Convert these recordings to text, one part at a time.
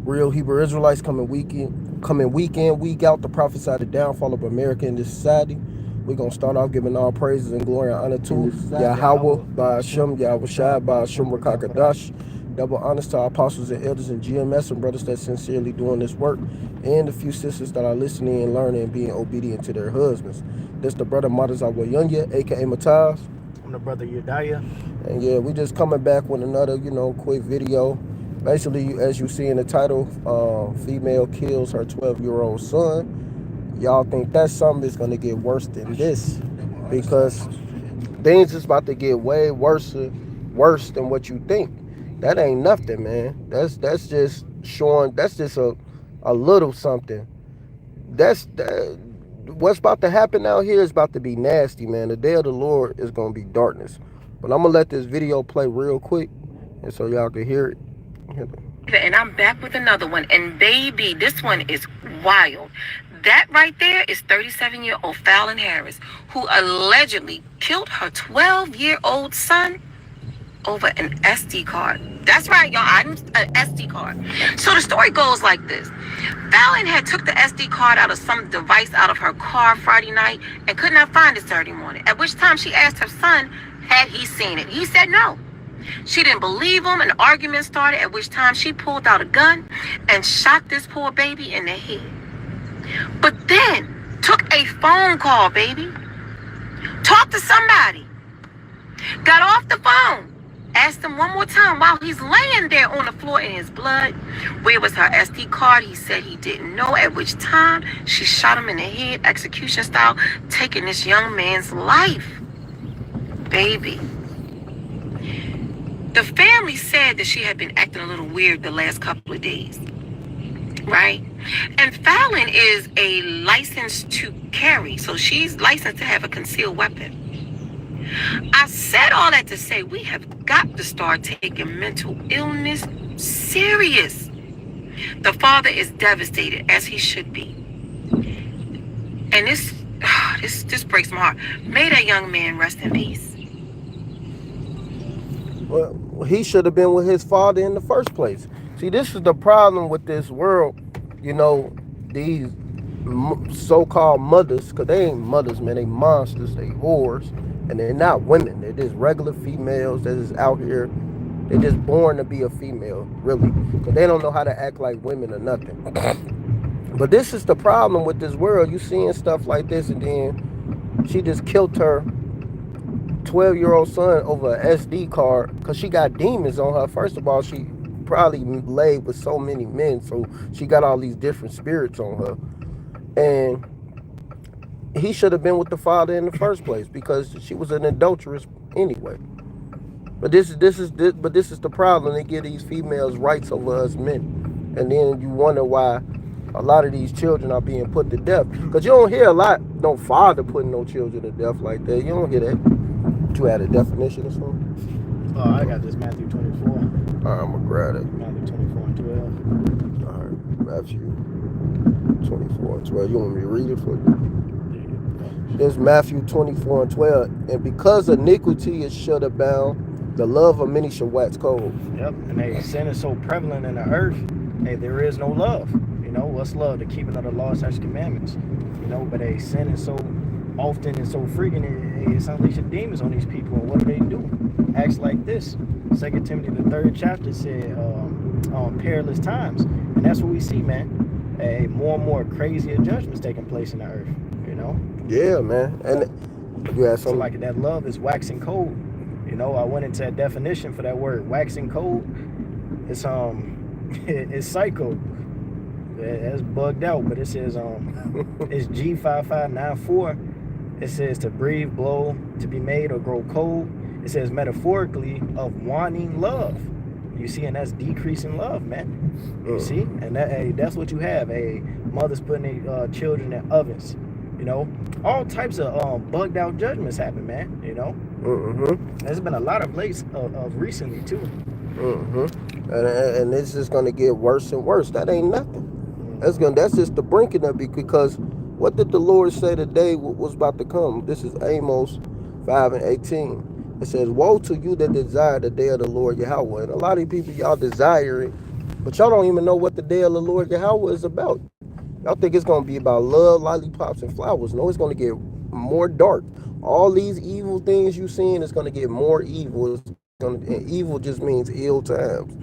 Real Hebrew Israelites coming week in, week out to prophesy the downfall of America in this society. We're going to start off giving all praises and glory and honor to Yahweh, by Hashem, YAHAWASHI, by Hashem, Rakakadash. Double honors to our apostles and elders and GMS and brothers that sincerely doing this work, and the few sisters that are listening and learning and being obedient to their husbands. This the brother Madazawa Yunya, aka Mataz. I'm the brother Yedaya. And yeah, we just coming back with another, quick video. Basically, as you see in the title, female kills her 12-year-old son. Y'all think that something is going to get worse than this, because things is about to get way worse than what you think. That ain't nothing, man. That's just showing. That's just a little something. What's about to happen out here is about to be nasty, man. The day of the Lord is going to be darkness. But I'm going to let this video play real quick, and so y'all can hear it. And I'm back with another one. And baby, this one is wild. That right there is 37-year-old Fallon Harris, who allegedly killed her 12-year-old son over an SD card. That's right, y'all. An SD card. So the story goes like this. Fallon had took the SD card out of some device out of her car Friday night and could not find it Saturday morning, at which time she asked her son had he seen it. He said no. She didn't believe him. An argument started, at which time she pulled out a gun and shot this poor baby in the head. But then took a phone call, baby. Talked to somebody. Got off the phone. Asked him one more time while he's laying there on the floor in his blood, where was her SD card. He said he didn't know, at which time she shot him in the head, execution style, taking this young man's life. Baby. The family said that she had been acting a little weird the last couple of days, right? And Fallon is a license to carry, so she's licensed to have a concealed weapon. I said all that to say we have got to start taking mental illness serious. The father is devastated, as he should be. And this breaks my heart. May that young man rest in peace. Well, he should have been with his father in the first place. See, this is the problem with this world. These so-called mothers, because they ain't mothers, man. They monsters. They whores. And they're not women. They're just regular females that is out here. They're just born to be a female, really. Because they don't know how to act like women or nothing. But this is the problem with this world. You seeing stuff like this, and then she just killed her 12-year-old son over an SD card because she got demons on her. First of all, she probably laid with so many men, so she got all these different spirits on her. And he should have been with the father in the first place, because she was an adulteress anyway. But this is the problem. They give these females rights over us men, and then you wonder why a lot of these children are being put to death. Because you don't hear a lot, no father putting no children to death like that. You don't hear that. You had a definition or something? Oh, I got this Matthew 24. All right, I'm gonna grab it. Matthew 24 and 12. All right, Matthew 24 and 12. You want me to read it for you? There's Matthew 24 and 12. And because iniquity is shut abound, the love of many shall wax cold. Yep, and sin is so prevalent in the earth, there is no love. What's love? The keeping of the law, such commandments. But sin is so often and so frequent, it's unleashing demons on these people. And what do? Acts like this. 2 Timothy, the 3rd chapter, said perilous times. And that's what we see, man. More and more crazier judgments taking place in the earth. Yeah, man. And you had something? So like that love is waxing cold. I went into a definition for that word, waxing cold. It's it's psycho. It's bugged out, but it says it's G5594. It says to breathe, blow, to be made or grow cold. It says metaphorically of wanting love. You see, and that's decreasing love, man. You see, and that's what you have. Mothers putting their children in ovens. All types of bugged out judgments happen, man. There's been a lot of places of recently too. And it's just gonna get worse and worse. That ain't nothing. That's just the brinking of it, because what did the Lord say today was about to come? This is Amos 5 and 18. It says, woe to you that desire the day of the Lord Yahweh. And a lot of people, y'all desire it, But y'all don't even know what the day of the Lord Yahweh is about. Y'all think it's gonna be about love, lollipops, and flowers. No, it's gonna get more dark. All these evil things you seeing is gonna get more evil. And evil just means ill times.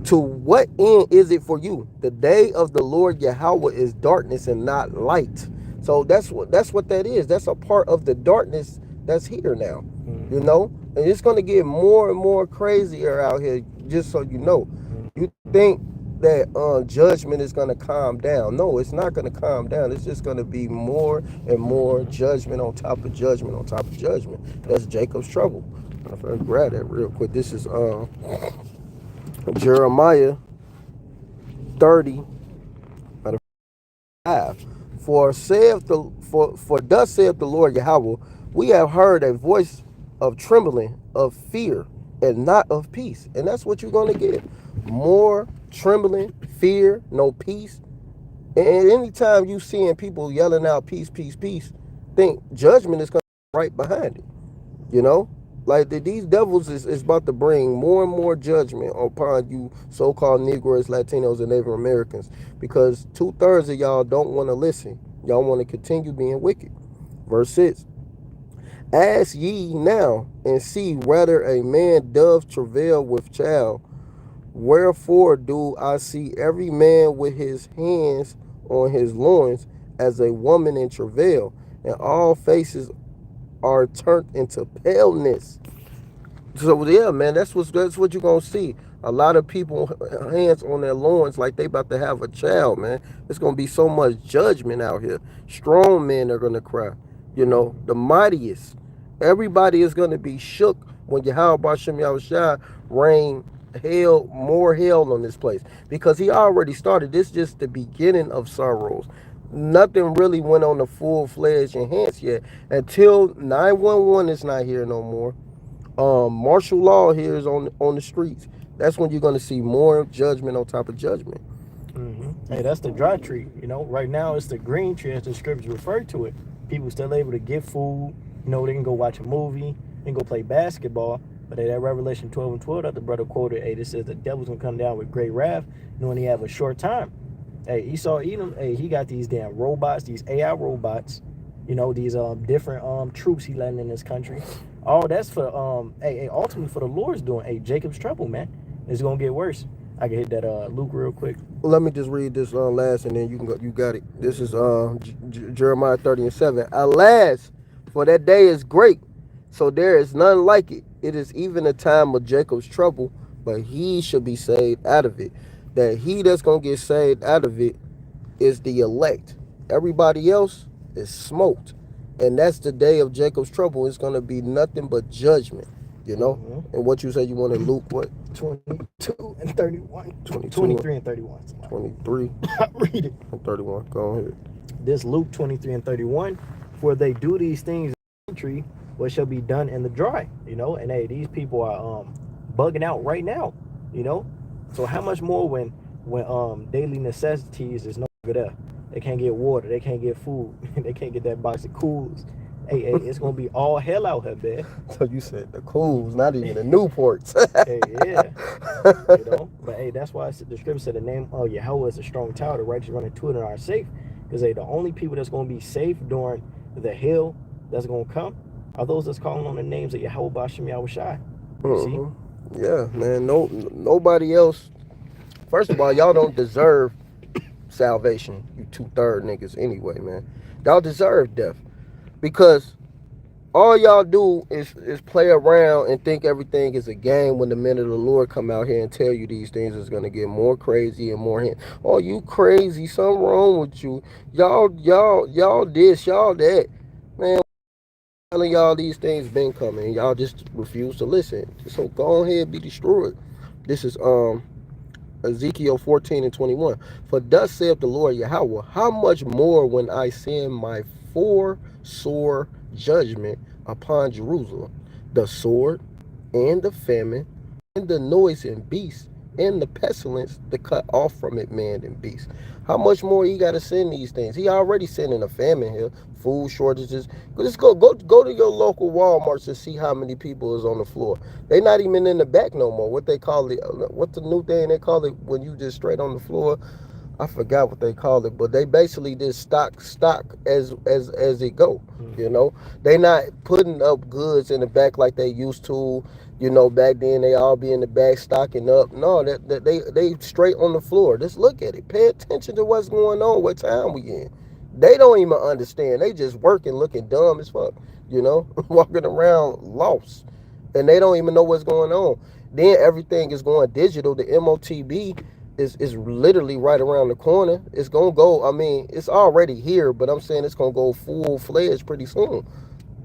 To what end is it for you? The day of the Lord Yahweh is darkness and not light. So that's what that is. That's a part of the darkness that's here now. You know? And it's gonna get more and more crazier out here, just so you know. You think that judgment is gonna calm down. No, it's not gonna calm down. It's just gonna be more and more judgment on top of judgment on top of judgment. That's Jacob's trouble. If I grab that real quick, this is Jeremiah 30 out of 5. For thus saith the Lord Yahweh, we have heard a voice of trembling, of fear, and not of peace. And that's what you're going to get. More trembling, fear, no peace. And anytime you seeing people yelling out peace, peace, peace, think judgment is going to be right behind it. You know? Like these devils is about to bring more and more judgment upon you so-called Negroes, Latinos, and Native Americans, because 2/3 of y'all don't want to listen. Y'all want to continue being wicked. Verse 6. Ask ye now and see whether a man doth travail with child. Wherefore do I see every man with his hands on his loins as a woman in travail, and all faces are turned into paleness. So yeah, man, that's what you're gonna see. A lot of people hands on their loins like they about to have a child, man. It's gonna be so much judgment out here. Strong men are gonna cry. You know, the mightiest. Everybody is gonna be shook when YAHAWASHI rain more hell on this place, because he already started. This just the beginning of sorrows. Nothing really went on the full-fledged enhance yet until 911 is not here no more. Martial law here is on the streets. That's when you're going to see more judgment on top of judgment. Hey, that's the dry tree. You know, right now it's the green tree as the scriptures refer to it. People still able to get food. You know, they can go watch a movie, they can go play basketball. But that Revelation 12:12 that the brother quoted, hey, this says the devil's gonna come down with great wrath, knowing he have a short time. Hey, Esau Edom, hey, he got these damn robots, these AI robots, you know, these different troops he letting in this country. All that's for ultimately for the Lord's doing. Hey, Jacob's trouble, man. It's gonna get worse. I can hit that Luke real quick. Let me just read this last, and then you can go. You got it. This is Jeremiah 30:7. Alas, for that day is great, so there is none like it. It is even a time of Jacob's trouble, but he shall be saved out of it. That he that's gonna get saved out of it is the elect. Everybody else is smoked. And that's the day of Jacob's trouble. It's gonna be nothing but judgment. You know? And what you said you wanted Luke what? 22 and 31. 23 and 31. 23 Read it. and 31. Go ahead. This Luke 23 and 31. For they do these things in the country, what shall be done in the dry? You know, and hey, these people are bugging out right now, you know. So how much more when daily necessities is no longer there? They can't get water, they can't get food, they can't get that box of cools. Hey, it's gonna be all hell out here, man. So you said the cools, not even the Newports. Hey, yeah. You know, but hey, that's why the scripture said the name of Yahweh is a strong tower, the righteous run into it and are safe. Because hey, the only people that's gonna be safe during the hell that's gonna come are those that's calling on the names of Yahweh Bashem Yahushai. You see? Yeah, man. Nobody else. First of all, y'all don't deserve salvation. You 2/3 niggas anyway, man. Y'all deserve death, because all y'all do is play around and think everything is a game, when the men of the Lord come out here and tell you these things is gonna get more crazy and more. Oh, you crazy? Something wrong with you? Y'all this, y'all that, man. Telling y'all these things been coming, and y'all just refuse to listen. So go ahead, be destroyed. This is Ezekiel 14:21. For thus saith the Lord Yahweh, how much more when I send my sore judgment upon Jerusalem, the sword and the famine and the noisome beast and the pestilence to cut off from it man and beast. How much more he got to send these things? He already sending a famine here, food shortages. Just go to your local Walmarts and see how many people is on the floor. They not even in the back no more. What they call it? What's the new thing they call it when you just straight on the floor? I forgot what they call it, but they basically just stock as it go. You know, they not putting up goods in the back like they used to. You know, back then they all be in the back stocking up. No, that they straight on the floor. Just look at it. Pay attention to what's going on. What time we in? They don't even understand. They just working, looking dumb as fuck. You know, walking around lost, and they don't even know what's going on. Then everything is going digital. The MOTB is literally right around the corner. It's gonna go. I mean, it's already here, but I'm saying it's gonna go full fledged pretty soon.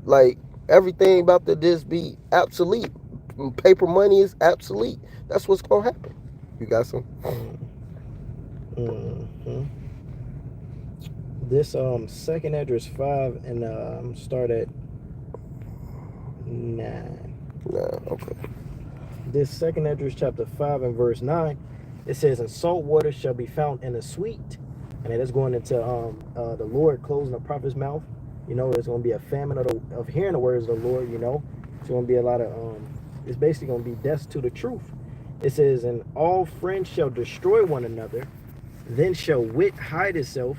Like everything about to just be obsolete. Paper money is obsolete. That's what's gonna happen. You got some? Mm-hmm. This second address 5 and start at 9. Nah, okay. This second address chapter 5 and verse 9, it says, and salt water shall be found in the sweet. And that's going into the Lord closing the prophet's mouth. You know, there's going to be a famine of hearing the words of the Lord. You know, it's going to be a lot of it's basically going to be death to the truth. It says, and all friends shall destroy one another, then shall wit hide itself,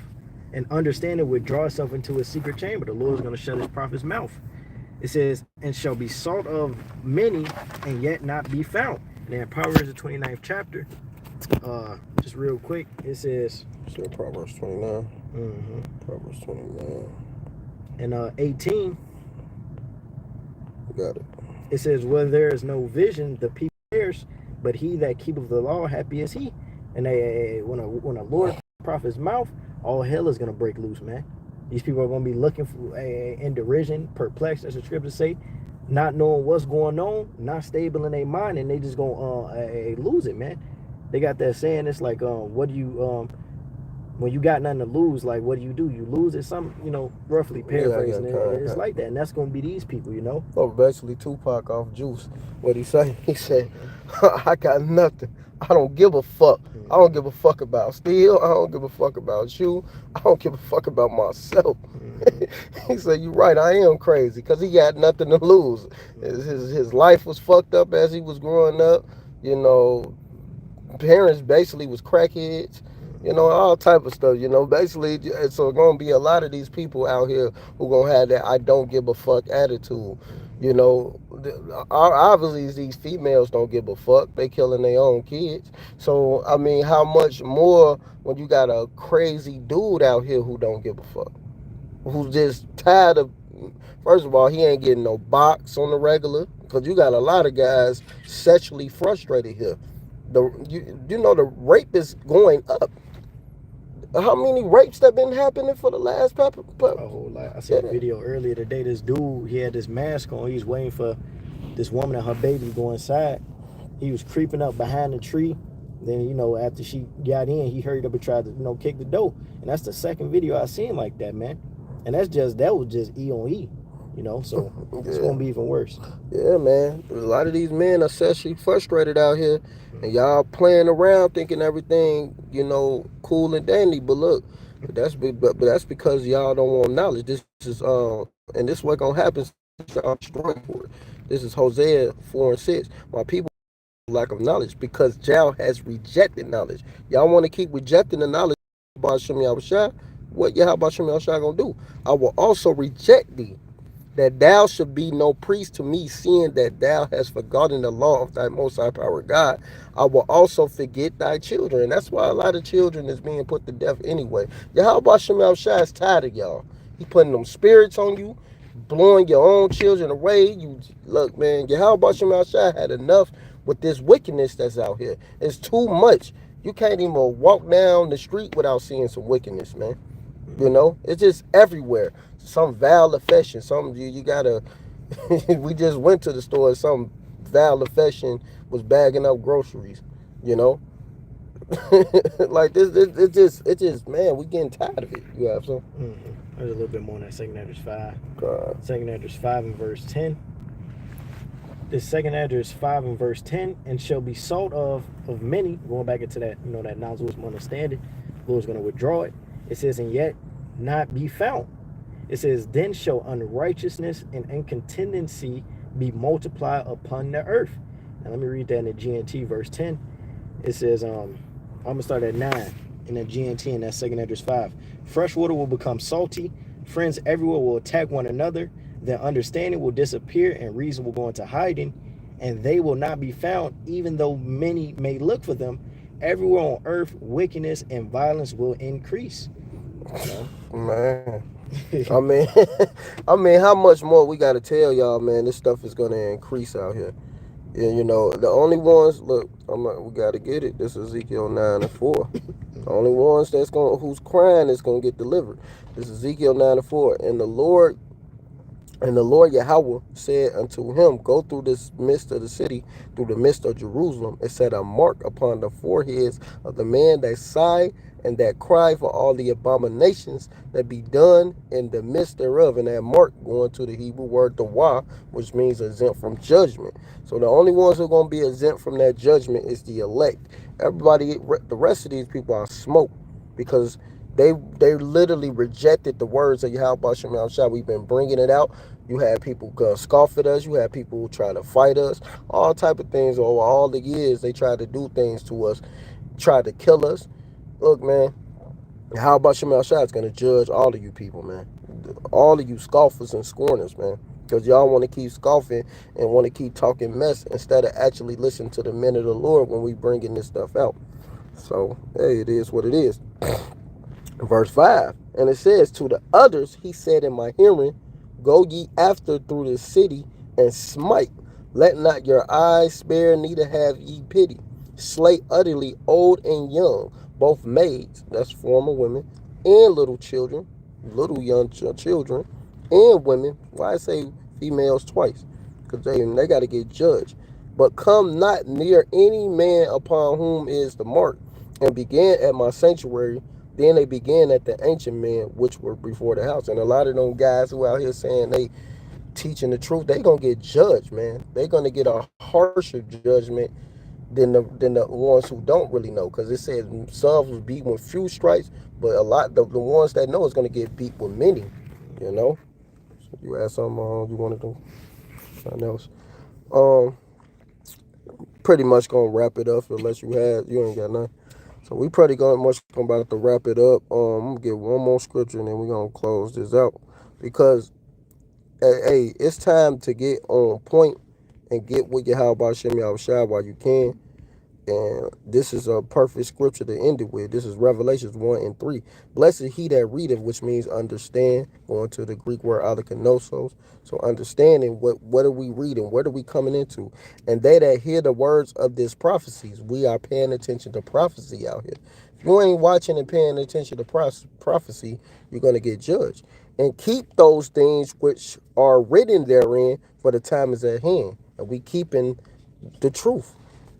and understanding withdraw itself into a secret chamber. The Lord is going to shut his prophet's mouth. It says, and shall be sought of many, and yet not be found. And then Proverbs the 29th chapter, just real quick, it says, So Proverbs 29. mm-hmm. Proverbs 29. And 18, Got it. it says, where there is no vision, the people perish, but he that keepeth the law, happy is he. And when a Lord prophet's mouth, all hell is going to break loose, man. These people are going to be looking for in derision, perplexed, as the scriptures say, not knowing what's going on, not stable in their mind, and they just going to lose it, man. They got that saying, it's like, what do you, when you got nothing to lose, like, what do? You lose it, some, you know, roughly paraphrasing it. It's like that, and that's going to be these people, you know? Oh, basically Tupac off Juice. What he say? He said, I got nothing. I don't give a fuck. I don't give a fuck about Steel. I don't give a fuck about you. I don't give a fuck about myself. He said, you're right, I am crazy, because he had nothing to lose. His life was fucked up as he was growing up. You know, parents basically was crackheads. You know, all type of stuff, you know, basically. So going to be a lot of these people out here who going to have that I don't give a fuck attitude. You know, obviously these females don't give a fuck. They killing their own kids. So, I mean, how much more when you got a crazy dude out here who don't give a fuck? Who's just tired of, first of all, he ain't getting no box on the regular, because you got a lot of guys sexually frustrated here. You know, the rape is going up. How many rapes that been happening for the last A whole lot. I saw a video earlier today. This dude, he had this mask on. He was waiting for this woman and her baby to go inside. He was creeping up behind the tree. Then, you know, after she got in, he hurried up and tried to, you know, kick the door. And that's the second video I seen like that, man. And that was just E on E, you know. So it's gonna be even worse. Yeah, man. A lot of these men are sexually frustrated out here, and y'all playing around thinking everything, you know, cool and dandy. But look, that's because y'all don't want knowledge. This is and this what gonna happen. Y'all destroying for it. This is Hosea 4:6. My people lack of knowledge because Jah has rejected knowledge. Y'all want to keep rejecting the knowledge about Shem Yahushua? What Yahweh Shem Yahushua gonna do? I will also reject thee, that thou should be no priest to me, seeing that thou hast forgotten the law of thy most high power God. I will also forget thy children. And that's why a lot of children is being put to death anyway. Yahweh Shem Yahushua is tired of y'all. He putting them spirits on you, blowing your own children away. You look, man, Yahweh Shem Yahushua had enough with this wickedness that's out here. It's too much. You can't even walk down the street without seeing some wickedness, man. You know, it's just everywhere. Some vile affection. Some you gotta. We just went to the store. Some vile affection was bagging up groceries. You know, like this. It just man, we getting tired of it. You have some. There's a little bit more on that second address 5. God. Second address 5 and verse 10. This second address 5 and verse 10, and shall be sought of many. Going back into that, that non-Muslim understanding, Lord's going to withdraw it. It says, and yet not be found. It says, then shall unrighteousness and incontinency be multiplied upon the earth. Now let me read that in the GNT verse 10. It says, I'm gonna start at 9 in the GNT, and that second address 5. Fresh water will become salty. Friends everywhere will attack one another. Their understanding will disappear, and reason will go into hiding, and they will not be found, even though many may look for them. Everywhere on earth, wickedness and violence will increase. Man, I mean, how much more we got to tell y'all, man? This stuff is gonna increase out here. Yeah, the only ones. Look, we got to get it. This is Ezekiel 9 and 4. The only ones who's crying is gonna get delivered. This is Ezekiel 9 and 4, and the Lord Yahweh said unto him, go through this midst of the city, through the midst of Jerusalem, and set a mark upon the foreheads of the man that sigh and that cry for all the abominations that be done in the midst thereof. And that mark going to the Hebrew word dawah, which means exempt from judgment. So the only ones who are going to be exempt from that judgment is the elect. Everybody, the rest of these people are smoke, because they literally rejected the words of Yahweh Shem Yahushua. We've been bringing it out. You had people scoff at us. You had people trying to fight us. All type of things over all the years. They tried to do things to us, tried to kill us. Look, man, Yahweh Shem Yahushua is going to judge all of you people, man. All of you scoffers and scorners, man. Because y'all want to keep scoffing and want to keep talking mess instead of actually listening to the men of the Lord when we bringing this stuff out. So, hey, it is what it is. Verse 5, and it says, to the others he said in my hearing, go ye after through the city and smite. Let not your eyes spare, neither have ye pity. Slay utterly old and young, both maids, that's former women, and little children, little young children, and women. Why I say females twice? Because they got to get judged. But come not near any man upon whom is the mark, and began at my sanctuary. Then they began at the ancient men which were before the house. And a lot of them guys who out here saying they teaching the truth, they gonna get judged, man. They gonna get a harsher judgment than the ones who don't really know. Because it says some was beat with few stripes, but a lot the ones that know is gonna get beat with many. So you ask something you want to do something else. Pretty much gonna wrap it up unless you ain't got nothing. So we pretty much about to wrap it up. I'm gonna get one more scripture and then we're gonna close this out, because hey, it's time to get on point and get with your Yahweh Shem Yahushua while you can. And this is a perfect scripture to end it with. This is Revelations 1 and 3. Blessed he that readeth, which means understand, going to the Greek word alekenosos. So understanding what are we reading, what are we coming into? And they that hear the words of this prophecies, we are paying attention to prophecy out here. If you ain't watching and paying attention to prophecy, you're going to get judged. And keep those things which are written therein, for the time is at hand. And we keeping the truth.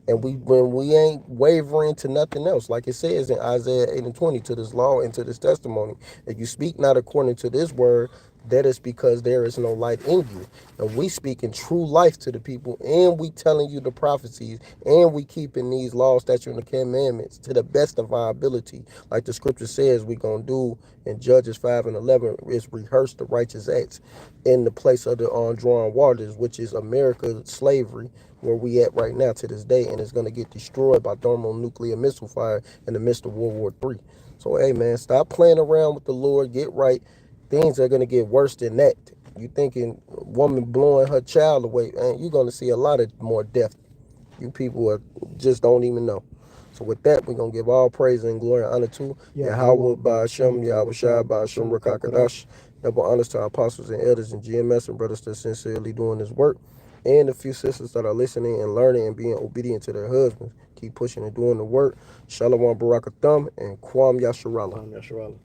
And when we ain't wavering to nothing else, like it says in Isaiah 8 and 20, to this law and to this testimony, if you speak not according to this word, that is because there is no light in you. And we speaking true life to the people, and we telling you the prophecies, and we keeping these laws, statutes, and the commandments to the best of our ability. Like the scripture says we gonna do in Judges 5 and 11, is rehearse the righteous acts in the place of the undrawn waters, which is America's slavery, where we at right now to this day, and it's going to get destroyed by thermonuclear missile fire in the midst of World War III. So, hey, man, stop playing around with the Lord. Get right. Things are going to get worse than that. You thinking a woman blowing her child away, and you're going to see a lot of more death. You people just don't even know. So with that, we're going to give all praise and glory and honor to Yahweh Ba'ashem, Yahweh Shai Ba'ashem Rakakadash. Double honors to our apostles and elders and GMS and brothers that sincerely doing this work. And the few sisters that are listening and learning and being obedient to their husbands. Keep pushing and doing the work. Shalom Barakatham and Kwam Yasharallah.